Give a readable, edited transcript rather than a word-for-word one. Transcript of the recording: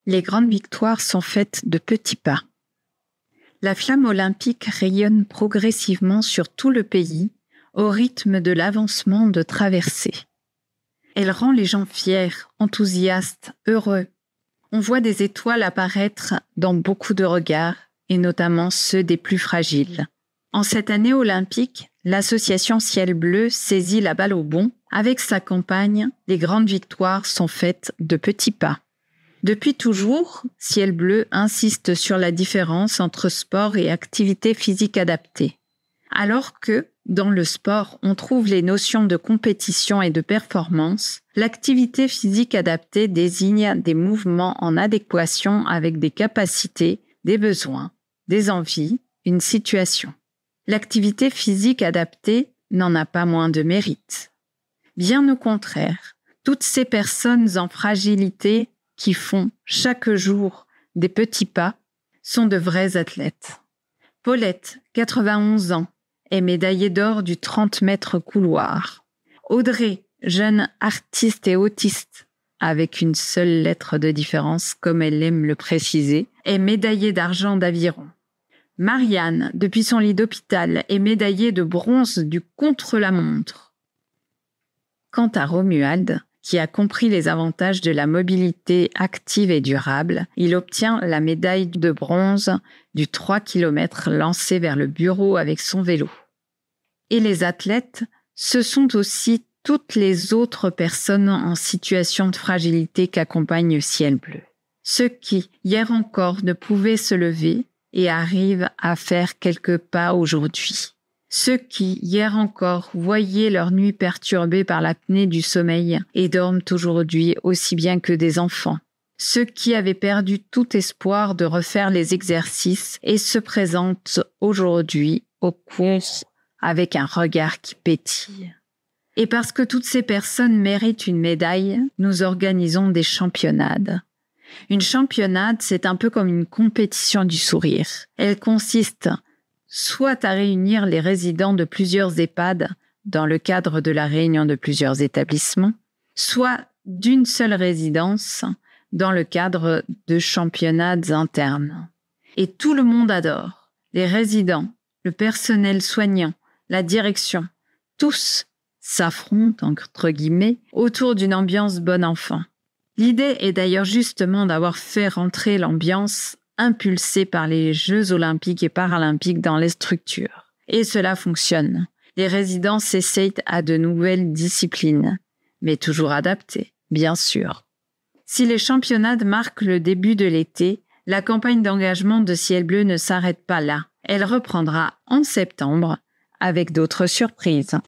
Les grandes victoires sont faites de petits pas. La flamme olympique rayonne progressivement sur tout le pays au rythme de l'avancement de traversées. Elle rend les gens fiers, enthousiastes, heureux. On voit des étoiles apparaître dans beaucoup de regards, et notamment ceux des plus fragiles. En cette année olympique, l'association Ciel Bleu saisit la balle au bond. Avec sa campagne, les grandes victoires sont faites de petits pas. Depuis toujours, Ciel Bleu insiste sur la différence entre sport et activité physique adaptée. Alors que, dans le sport, on trouve les notions de compétition et de performance, l'activité physique adaptée désigne des mouvements en adéquation avec des capacités, des besoins, des envies, une situation. L'activité physique adaptée n'en a pas moins de mérite. Bien au contraire, toutes ces personnes en fragilité qui font chaque jour des petits pas sont de vrais athlètes. Paulette, 91 ans, est médaillée d'or du 30 mètres couloir. Audrey, jeune artiste et autiste, avec une seule lettre de différence, comme elle aime le préciser, est médaillée d'argent d'aviron. Marianne, depuis son lit d'hôpital, est médaillée de bronze du contre-la-montre. Quant à Romuald, qui a compris les avantages de la mobilité active et durable, il obtient la médaille de bronze du 3 km lancé vers le bureau avec son vélo. Et les athlètes, ce sont aussi toutes les autres personnes en situation de fragilité qu'accompagne Ciel Bleu. Ceux qui, hier encore, ne pouvaient se lever et arrivent à faire quelques pas aujourd'hui. Ceux qui, hier encore, voyaient leur nuit perturbée par l'apnée du sommeil et dorment aujourd'hui aussi bien que des enfants. Ceux qui avaient perdu tout espoir de refaire les exercices et se présentent aujourd'hui aux courses avec un regard qui pétille. Et parce que toutes ces personnes méritent une médaille, nous organisons des championades. Une championade, c'est un peu comme une compétition du sourire. Elle consiste soit à réunir les résidents de plusieurs EHPAD dans le cadre de la réunion de plusieurs établissements, soit d'une seule résidence dans le cadre de championnats internes. Et tout le monde adore. Les résidents, le personnel soignant, la direction, tous s'affrontent, entre guillemets, autour d'une ambiance bon enfant. L'idée est d'ailleurs justement d'avoir fait rentrer l'ambiance impulsée par les Jeux olympiques et paralympiques dans les structures. Et cela fonctionne. Les résidents s'essayent à de nouvelles disciplines, mais toujours adaptées, bien sûr. Si les championnats marquent le début de l'été, la campagne d'engagement de Ciel Bleu ne s'arrête pas là. Elle reprendra en septembre avec d'autres surprises.